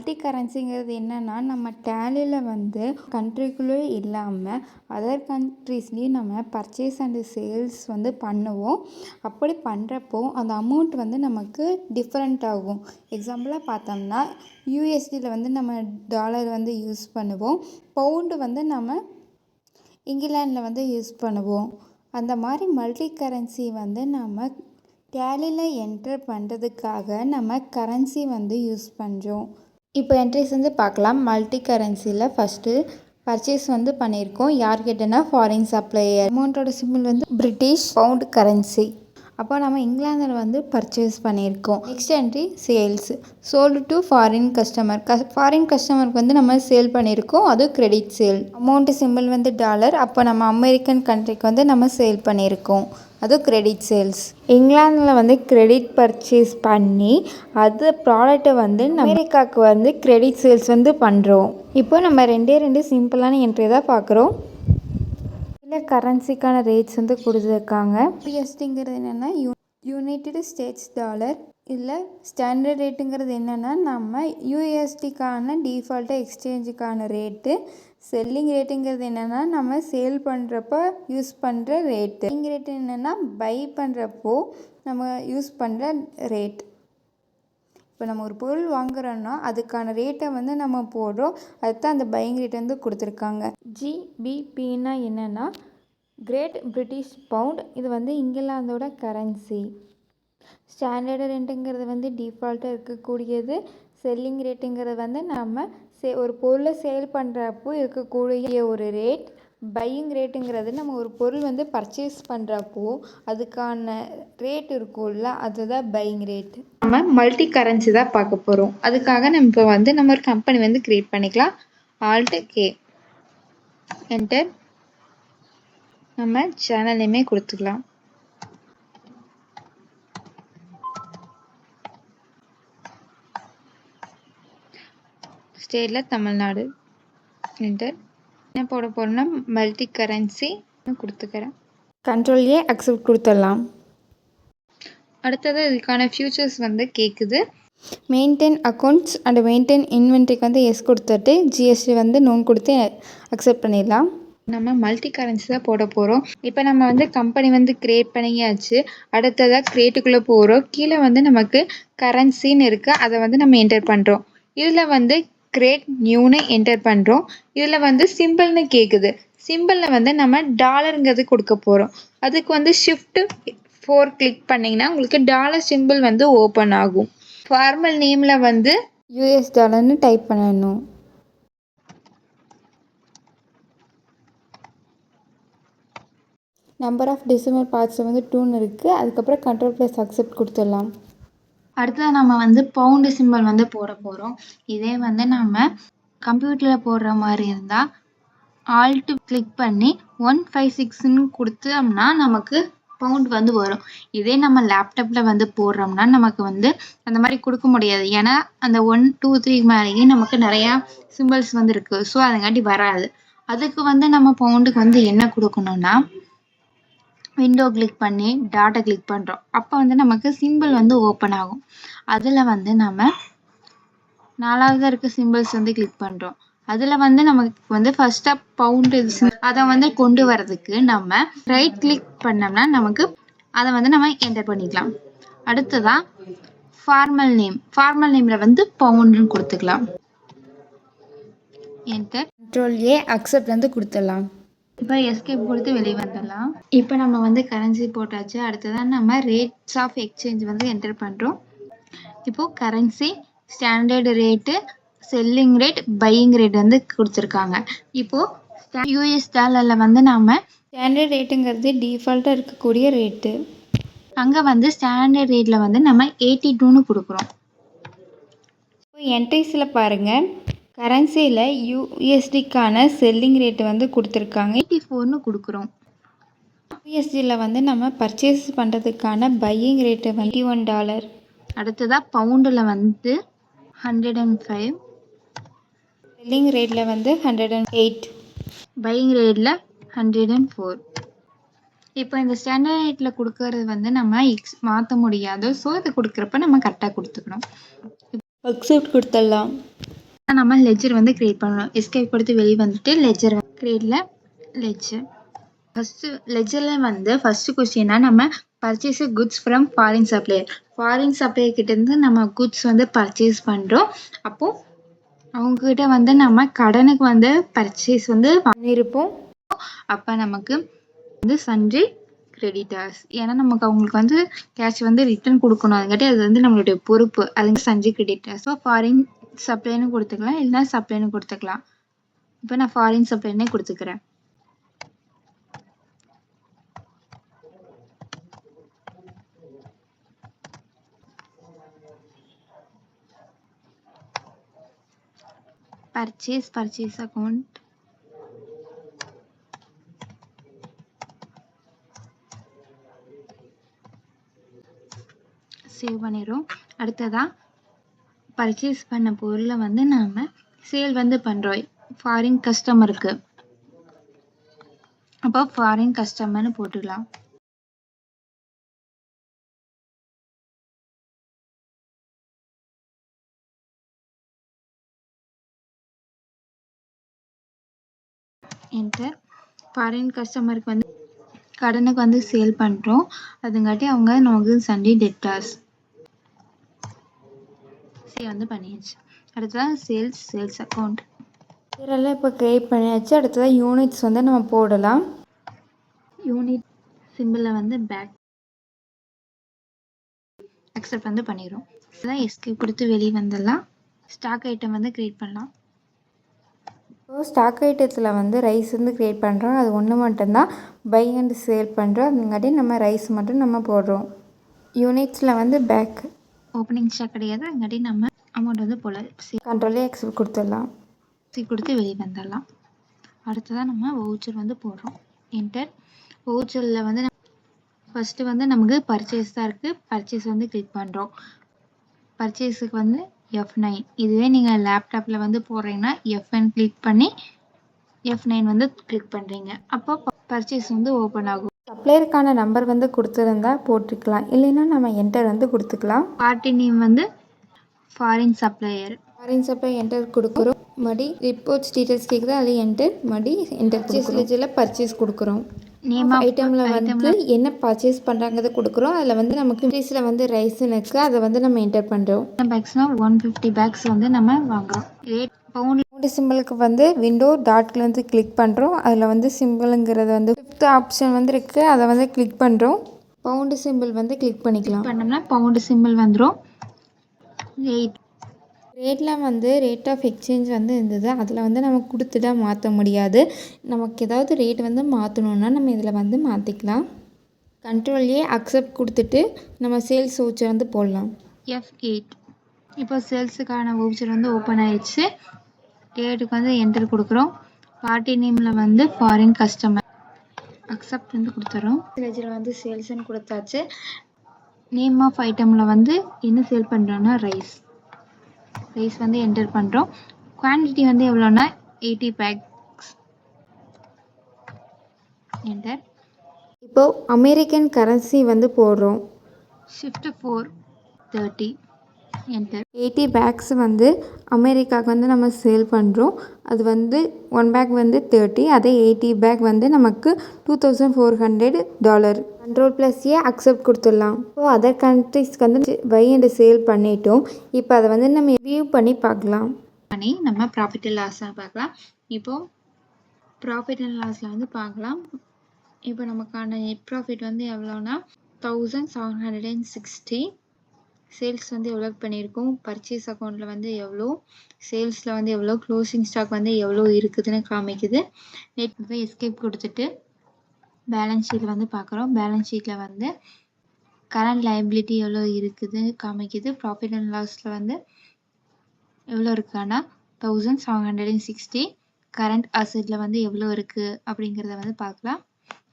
Multi கரன்சிங்கிறது என்னென்னா, நம்ம டேலியில் வந்து கண்ட்ரிக்குள்ளே இல்லாமல் அதர் கண்ட்ரீஸ்லேயும் நம்ம பர்ச்சேஸ் அண்டு சேல்ஸ் வந்து பண்ணுவோம். அப்படி பண்ணுறப்போ அந்த அமௌண்ட் வந்து நமக்கு டிஃப்ரெண்ட் ஆகும். எக்ஸாம்பிளாக பார்த்தோம்னா யூஎஸ்டியில் வந்து நம்ம டாலர் வந்து யூஸ் பண்ணுவோம். பவுண்டு வந்து நம்ம இங்கிலாண்டில் வந்து யூஸ் பண்ணுவோம். அந்த மாதிரி மல்டி கரன்சி வந்து நம்ம டேலியில் என்டர் பண்ணுறதுக்காக நம்ம கரன்சி வந்து யூஸ் பண்ணுறோம். இப்போ என்ட்ரிஸ் வந்து பார்க்கலாம். மல்டி கரன்சியில் ஃபஸ்ட்டு பர்ச்சேஸ் வந்து பண்ணியிருக்கோம். யார்கிட்டனா ஃபாரின் சப்ளையர். அமௌண்ட்டோட சிம்பிள் வந்து பிரிட்டிஷ் பவுண்ட் கரன்சி. அப்போ நம்ம இங்கிலாந்தில் வந்து பர்ச்சேஸ் பண்ணியிருக்கோம். Next entry sales. Sold to foreign customer. Foreign கஸ்டமருக்கு வந்து நம்ம சேல் பண்ணியிருக்கோம். அது கிரெடிட் சேல். அமௌண்ட்டு சிம்பிள் வந்து டாலர். அப்போ நம்ம அமெரிக்கன் கண்ட்ரிக்கு வந்து நம்ம சேல் பண்ணியிருக்கோம். அது கிரெடிட் சேல்ஸ். இங்கிலாந்தில் வந்து கிரெடிட் பர்ச்சேஸ் பண்ணி அது ப்ராடக்ட்டை வந்து அமெரிக்காவுக்கு வந்து கிரெடிட் சேல்ஸ் வந்து பண்ணுறோம். இப்போ நம்ம ரெண்டு சிம்பிளான என்ட்ரி தான் பார்க்குறோம். இல்லை கரன்சிக்கான ரேட்ஸ் வந்து கொடுத்துருக்காங்க. யூஎஸ்டிங்கிறது என்னென்னா யுனைடெட் ஸ்டேட்ஸ் டாலர். இல்லை ஸ்டாண்டர்ட் ரேட்டுங்கிறது என்னென்னா நம்ம யூஎஸ்டிக்கான டிஃபால்ட்டாக எக்ஸ்சேஞ்சுக்கான ரேட்டு. செல்லிங் ரேட்டுங்கிறது என்னென்னா நம்ம சேல் பண்ணுறப்ப யூஸ் பண்ணுற ரேட்டு. செல்லிங் ரேட்டு என்னென்னா பை பண்ணுறப்போ நம்ம யூஸ் பண்ணுற ரேட். இப்போ நம்ம ஒரு பொருள் வாங்குகிறோன்னா அதுக்கான ரேட்டை வந்து நம்ம போடுறோம். அதுதான் அந்த பையிங் ரேட் வந்து கொடுத்துருக்காங்க. ஜிபிபின்னா என்னென்னா கிரேட் பிரிட்டிஷ் பவுண்ட். இது வந்து இங்கிலாந்தோட கரன்சி. ஸ்டாண்டர்டு ரேட்டுங்கிறது வந்து டிஃபால்ட்டாக இருக்கக்கூடியது. செல்லிங் ரேட்டுங்கிறது வந்து நம்ம ஒரு பொருளை சேல் பண்ணுறப்போ இருக்கக்கூடிய ஒரு ரேட். பையிங் ரேட்டுங்கிறது நம்ம ஒரு பொருள் வந்து பர்ச்சேஸ் பண்ணுறப்போ அதுக்கான ரேட் இருக்கும்ல, அதுதான் பையிங் ரேட்டு. நம்ம மல்டி கரன்சி தான் பார்க்க போகிறோம். அதுக்காக நம்ம இப்போ வந்து நம்ம ஒரு கம்பெனி வந்து க்ரியேட் பண்ணிக்கலாம். Alt K enter. நம்ம சேனல் நேமே கொடுத்துக்கலாம். ஸ்டேட்டில் தமிழ்நாடு என்டர். என்ன போட போகிறோம்னா மல்டி கரன்சி கொடுத்துக்கிறேன். கண்ட்ரோல் ஏ அக்செப்ட் கொடுத்துடலாம். அடுத்தது இதுக்கான ஃபியூச்சர்ஸ் வந்து கேட்குது. மெயின்டைன் அக்கௌண்ட்ஸ் அண்ட் மெயின்டைன் இன்வென்ட்ரிக்கு வந்து எஸ் கொடுத்துட்டு ஜிஎஸ்டி வந்து நோன் கொடுத்து அக்செப்ட் பண்ணிடலாம். நம்ம மல்டி கரன்சி தான் போட போகிறோம். இப்போ நம்ம வந்து கம்பெனி வந்து க்ரியேட் பண்ணியாச்சு. அடுத்ததாக க்ரியேட்டுக்குள்ளே போகிறோம். கீழே வந்து நமக்கு கரன்சின்னு இருக்குது. அதை வந்து நம்ம என்டர் பண்ணுறோம். இதில் வந்து கிரியேட் நியூன்னு என்டர் பண்ணுறோம். இதில் வந்து சிம்பிள்னு கேட்குது. சிம்பிளில் வந்து நம்ம டாலருங்கிறது கொடுக்க போகிறோம். அதுக்கு வந்து ஷிஃப்ட் 4 கிளிக் பண்ணிங்கன்னா உங்களுக்கு டாலர் சிம்பிள் வந்து ஓப்பன் ஆகும். ஃபார்மல் நேமில் வந்து யூஎஸ் டாலர்னு டைப் பண்ணணும். நம்பர் ஆஃப் டெசிமல் பார்ட்ஸில் வந்து 2ன்னு இருக்குது. அதுக்கப்புறம் கண்ட்ரோல் ப்ளஸ் அக்செப்ட் கொடுத்துடலாம். அடுத்தது நம்ம வந்து பவுண்டு சிம்பிள் வந்து போட போகிறோம். இதே வந்து நம்ம கம்ப்யூட்டரில் போடுற மாதிரி இருந்தால் ஆல்ட்டு கிளிக் பண்ணி 156ன்னு கொடுத்தோம்னா நமக்கு பவுண்ட் வந்து வரும். இதே நம்ம லேப்டாப்பில் வந்து போடுறோம்னா நமக்கு வந்து அந்த மாதிரி கொடுக்க முடியாது. ஏன்னா அந்த 1 2 3 மேலேயே நமக்கு நிறையா சிம்பிள்ஸ் வந்து இருக்குது. ஸோ அதுங்காட்டி வராது. அதுக்கு வந்து நம்ம பவுண்டுக்கு வந்து என்ன கொடுக்கணும்னா விண்டோ கிளிக் பண்ணி டாட்டை கிளிக் பண்ணுறோம். அப்போ வந்து நமக்கு சிம்பிள் வந்து ஓப்பன் ஆகும். அதில் வந்து நம்ம 4ஆவதாக இருக்க சிம்பிள்ஸ் வந்து கிளிக் பண்ணுறோம். அதில் வந்து நமக்கு வந்து ஃபஸ்ட்டாக பவுண்டு அதை வந்து கொண்டு வரதுக்கு நம்ம ரைட் கிளிக் பண்ணோம்னா நமக்கு அதை வந்து நம்ம என்டர் பண்ணிக்கலாம். அடுத்ததாக ஃபார்மல் நேமில் வந்து பவுண்டுன்னு கொடுத்துக்கலாம். என்டர். கண்ட்ரோல் ஏ அக்செப்ட் வந்து கொடுத்துடலாம். இப்போ எஸ்கேப் கொடுத்து வெளியே வந்துடலாம். இப்போ நம்ம வந்து கரன்சி போட்டாச்சு. அடுத்ததான் நம்ம ரேட்ஸ் ஆஃப் எக்ஸ்சேஞ்ச் வந்து என்டர் பண்ணுறோம். இப்போது currency, standard rate, selling rate, buying rate வந்து கொடுத்துருக்காங்க. இப்போது யூஎஸ் டாலரில் வந்து நம்ம ஸ்டாண்டர்ட் ரேட்டுங்கிறது டிஃபால்ட்டாக இருக்கக்கூடிய ரேட்டு. அங்கே வந்து ஸ்டாண்டர்ட் ரேட்டில் வந்து நம்ம 82ன்னு கொடுக்குறோம். இப்போ என்ட்ரிஸில் பாருங்கள். கரன்சியில் யூஎஸ்டிக்கான செல்லிங் ரேட்டு வந்து கொடுத்துருக்காங்க. 84ன்னு கொடுக்குறோம். யூஎஸ்டியில் வந்து நம்ம பர்ச்சேஸ் பண்ணுறதுக்கான பையிங் ரேட்டு வந்து $21. அடுத்ததாக பவுண்டில் வந்து 105. செல்லிங் ரேட்டில் வந்து 108. பையிங் ரேட்டில் 104. இப்போ இந்த ஸ்டாண்டர்ட் ரேட்டில் கொடுக்கறது வந்து நம்ம மாற்ற முடியாது. ஸோ இது கொடுக்குறப்ப நம்ம கரெக்டாக கொடுத்துக்கணும். அக்செப்ட் கொடுத்துடலாம். நம்ம லெட்ஜர் வந்து கிரியேட் பண்ணணும். எஸ்கேப் கொடுத்து வெளியே வந்துட்டு லெட்ஜர் கிரியேட்ல லெட்ஜர் ஃபஸ்ட்டு லெட்ஜரில் வந்து ஃபஸ்ட்டு கொஸ்டின்னா நம்ம purchase goods from foreign supplier. Foreign supplier கிட்டேருந்து நம்ம குட்ஸ் வந்து பர்ச்சேஸ் பண்ணுறோம். அப்போது அவங்கக்கிட்ட வந்து நம்ம கடனுக்கு வந்து பர்ச்சேஸ் வந்து பண்ணியிருப்போம். அப்போ நமக்கு வந்து சன்றி கிரெடிட்டர்ஸ். ஏன்னா நமக்கு அவங்களுக்கு வந்து கேஷ் வந்து ரிட்டர்ன் கொடுக்கணும். அதுங்காட்டி அது வந்து நம்மளுடைய பொறுப்பு. அது சன்றி கிரெடிட்டர்ஸ். ஸோ ஃபாரின் சப்ளைன்னு கொடுத்துக்கலாம், இல்லைன்னா சப்ளைன்னு கொடுத்துக்கலாம். இப்போ நான் ஃபாரின் சப்ளைன்னே கொடுத்துக்கிறேன். பர்ச்சேஸ் அக்கௌண்ட் சேவ் பண்ணிடுறோம். அடுத்ததாக பர்ச்சேஸ் பண்ண பொருளை வந்து நாம் சேல் வந்து பண்ணுறோம் ஃபாரின் கஸ்டமருக்கு. அப்போ ஃபாரின் கஸ்டமர்னு போட்டுக்கலாம். என்டர். ஃபாரின் கஸ்டமருக்கு வந்து கடனுக்கு வந்து சேல் பண்ணுறோம். அதுங்காட்டி அவங்க நமக்கு சண்டே டெப்டார்ஸ் சேல் வந்து பண்ணியாச்சு. அடுத்ததான் சேல்ஸ் அக்கௌண்ட் இதெல்லாம் இப்போ கிரியேட் பண்ணியாச்சு. அடுத்ததான் யூனிட்ஸ் வந்து நம்ம போடலாம். யூனிட் சிம்பிளில் வந்து பேக் அக்செப்ட் வந்து பண்ணிடுறோம். இதுதான் எஸ்கேப் கொடுத்து வெளியே வந்துடலாம். ஸ்டாக் ஐட்டம் வந்து கிரியேட் பண்ணலாம். ஸோ ஸ்டாக் ஐட்டத்தில் வந்து ரைஸ் வந்து க்ரியேட் பண்ணுறோம். அது ஒன்று மட்டும்தான் பை அண்ட் சேல் பண்ணுறோம். அதுங்காட்டி நம்ம ரைஸ் மட்டும் நம்ம போடுறோம். யூனிட்ஸில் வந்து பேக் ஓப்பனிங் ஸ்டாக் கிடையாது. அதுங்காட்டி நம்ம அமௌண்ட் வந்து போல கண்ட்ரோலே எக்ஸல் கொடுத்துடலாம். கொடுத்து வெளியே வந்துடலாம். அடுத்ததான் நம்ம வவுச்சர் வந்து போடுறோம். என்டர். வவுச்சரில் வந்து ஃபஸ்ட்டு வந்து நமக்கு பர்ச்சேஸ் தான் இருக்குது. பர்ச்சேஸ் வந்து கிளிக் பண்ணுறோம். பர்ச்சேஸுக்கு வந்து F9. இதுவே நீங்கள் லேப்டாப்பில் வந்து போடுறீங்கன்னா F9 கிளிக் பண்ணி F9 வந்து கிளிக் பண்ணுறீங்க. அப்போ பர்ச்சேஸ் வந்து ஓப்பன் ஆகும். சப்ளையருக்கான நம்பர் வந்து கொடுத்துருந்தா போட்டுக்கலாம், இல்லைன்னா நம்ம என்டர் வந்து கொடுத்துக்கலாம். பார்ட்டி நேம் வந்து ஃபாரின் சப்ளையர் என்டர் கொடுக்குறோம். மறுபடி ரிப்போர்ட்ஸ் டீட்டெயில்ஸ் கேட்குது, அதில் என்டர் பர்ச்சேஸ் பர்ச்சேஸ் கொடுக்குறோம். நேம் ஆஃப் ஐட்டமில் வந்து என்ன பர்ச்சேஸ் பண்ணுறாங்கிறத கொடுக்குறோம். அதில் வந்து நமக்கு இங்கிலீஷில் வந்து ரைஸ்ன்னு இருக்குது, அதை வந்து நம்ம என்டர் பண்ணுறோம். பேக்ஸ்னால் 150 பேக்ஸ் வந்து நம்ம வாங்குகிறோம். ரேட் பவுண்டு சிம்பிளுக்கு வந்து விண்டோ டாட்ல வந்து கிளிக் பண்ணுறோம். அதில் வந்து சிம்பிளுங்கிறது வந்து 5th ஆப்ஷன் வந்து இருக்குது, அதை வந்து கிளிக் பண்ணுறோம். பவுண்டு சிம்பிள் வந்து கிளிக் பண்ணிக்கலாம். பண்ணோம்னா பவுண்டு சிம்பிள் வந்துடும். ரேட்டில் வந்து ரேட் ஆஃப் எக்ஸ்சேஞ்ச் வந்து இருந்தது, அதில் வந்து நம்ம கொடுத்துட்டா மாற்ற முடியாது. நமக்கு ஏதாவது ரேட் வந்து மாற்றணுன்னா நம்ம இதில் வந்து மாற்றிக்கலாம். கண்ட்ரோல்லே அக்செப்ட் கொடுத்துட்டு நம்ம சேல்ஸ் வவுச்சர் வந்து போடலாம். F8. இப்போ சேல்ஸுக்கான வவுச்சர் வந்து ஓப்பன் ஆயிடுச்சு. டேட்டுக்கு வந்து என்டர் கொடுக்குறோம். பார்ட்டி நேமில் வந்து ஃபாரின் கஸ்டமர் அக்செப்ட் வந்து கொடுத்துறோம். இதில் வந்து சேல்ஸ்ன்னு கொடுத்தாச்சு. நேம் ஆஃப் ஐட்டமில் வந்து என்ன சேல் பண்ணுறோன்னா ரைஸ் வந்து என்டர் பண்ணுறோம். குவான்டிட்டி வந்து எவ்வளோன்னா 80 பேக்ஸ் என்டர். இப்போது அமெரிக்கன் கரன்சி வந்து போடுறோம். Shift 430 enter. 80 பேக்ஸ் வந்து அமெரிக்காவுக்கு வந்து நம்ம சேல் பண்ணுறோம். அது வந்து 1 பேக் வந்து 30, அதே 80 பேக் வந்து நமக்கு $2400. கண்ட்ரோல்+A அக்செப்ட் கொடுத்துடலாம். இப்போது அதர் கண்ட்ரிஸ்க்கு வந்து பை அண்ட் சேல் பண்ணிட்டோம். இப்போ அதை வந்து நம்ம வியூ பண்ணி பார்க்கலாம். நம்ம ப்ராஃபிட் அண்ட் லாஸாக பார்க்கலாம். இப்போது ப்ராஃபிட் அண்ட் லாஸில் வந்து பார்க்கலாம். இப்போ நமக்கான நெட் ப்ராஃபிட் வந்து எவ்வளோனா 1760. சேல்ஸ் வந்து எவ்வளோ பண்ணியிருக்கோம், பர்ச்சேஸ் அக்கௌண்ட்டில் வந்து எவ்வளோ, சேல்ஸில் வந்து எவ்வளோ, க்ளோசிங் ஸ்டாக் வந்து எவ்வளோ இருக்குதுன்னு காமிக்குது. நெட் எஸ்கேப் கொடுத்துட்டு பேலன்ஸ் ஷீட்டில் வந்து பார்க்குறோம். பேலன்ஸ் ஷீட்டில் வந்து கரண்ட் லைபிலிட்டி எவ்வளோ இருக்குதுன்னு காமிக்குது. ப்ராஃபிட் அண்ட் லாஸில் வந்து எவ்வளோ இருக்குன்னா 1760. கரண்ட் அசெட்டில் வந்து எவ்வளோ இருக்குது அப்படிங்கிறத வந்து பார்க்கலாம்.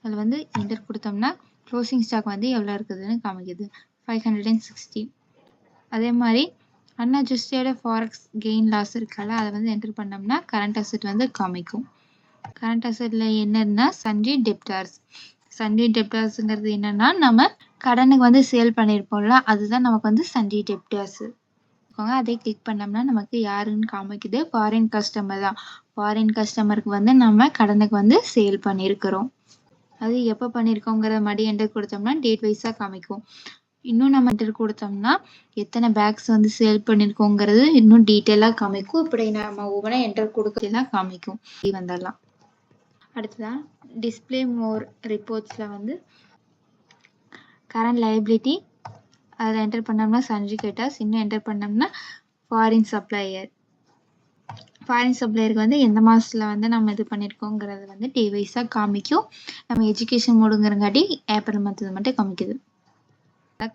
அதில் வந்து என்டர் கொடுத்தோம்னா க்ளோசிங் ஸ்டாக் வந்து எவ்வளோ இருக்குதுன்னு காமிக்குது 560. அதே மாதிரி அன்அட்ஜஸ்டட் ஃபாரெக்ஸ் கெயின் லாஸ் இருக்கால, அதை வந்து என்டர் பண்ணோம்னா கரண்ட் அசெட் வந்து காமிக்கும். கரண்ட் அசெட்டில் என்னன்னா சண்டே டெப்டார்ஸுங்கிறது என்னென்னா நம்ம கடனுக்கு வந்து சேல் பண்ணியிருப்போம்ல, அதுதான் நமக்கு வந்து சண்டே டெப்டார்ஸு. வச்சுக்கோங்க. அதே கிளிக் பண்ணோம்னா நமக்கு யாருன்னு காமிக்குது. ஃபாரின் கஸ்டமர் தான். ஃபாரின் கஸ்டமருக்கு வந்து நம்ம கடனுக்கு வந்து சேல் பண்ணியிருக்கிறோம். அது எப்போ பண்ணியிருக்கோங்கிறத மறுபடியும் என்டர் கொடுத்தோம்னா டேட் வைஸாக காமிக்கும். இன்னும் நம்ம என்டர் கொடுத்தோம்னா எத்தனை பேக்ஸ் வந்து சேல் பண்ணியிருக்கோங்கிறது இன்னும் டீட்டெயிலாக காமிக்கும். இப்படி நம்ம ஒவ்வொன்றா என்டர் கொடுக்கலாம் காமிக்கும். வந்துடலாம். அடுத்ததான் டிஸ்பிளே மோர் ரிப்போர்ட்ஸில் வந்து கரண்ட் லைபிலிட்டி அதில் என்டர் பண்ணோம்னா சன்ஜி கேட்டாஸ். இன்னும் என்டர் பண்ணோம்னா ஃபாரின் சப்ளையர். ஃபாரின் சப்ளையருக்கு வந்து எந்த மாதத்தில் வந்து நம்ம இது பண்ணியிருக்கோங்கிறது வந்து டே வைஸாக காமிக்கும். நம்ம எஜுகேஷன் மோடுங்கிறங்காட்டி ஏப்ரல் மந்த் மட்டும் காமிக்குது.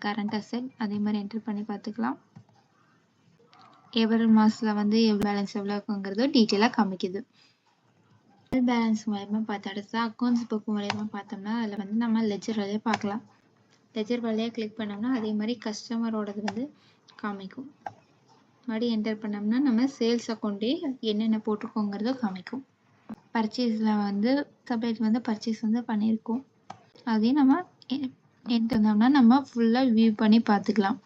கரண்ட் அசெட் அதே மாதிரி என்டர் பண்ணி பார்த்துக்கலாம். ஏப்ரல் மாதத்தில் வந்து பேலன்ஸ் எவ்வளோ இருக்குங்கிறதோ டீட்டெயிலாக காமிக்குது. பேலன்ஸ் மூலயமா பார்த்து அடுத்தது அக்கௌண்ட்ஸ் புக் மூலயமா பார்த்தோம்னா அதில் வந்து நம்ம லெஜர் வழியாக பார்க்கலாம். லெஜர் வழியாக கிளிக் பண்ணோம்னா அதே மாதிரி கஸ்டமரோடது வந்து காமிக்கும். மறுபடியும் என்டர் பண்ணோம்னா நம்ம சேல்ஸ் அக்கௌண்ட்டே என்னென்ன போட்டிருக்கோங்கிறத காமிக்கும். பர்ச்சேஸில் வந்து சப்ளைக்கு வந்து பர்ச்சேஸ் வந்து பண்ணியிருக்கோம். அதையும் நம்ம என்டர் பண்ணோம்னா நம்ம ஃபுல்லாக வியூ பண்ணி பார்த்துக்கலாம்.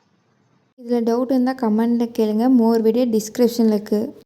இதில் டவுட் இருந்தால் கமெண்டில் கேளுங்க. மோர் வீடியோ டிஸ்கிரிப்ஷனில் இருக்குது.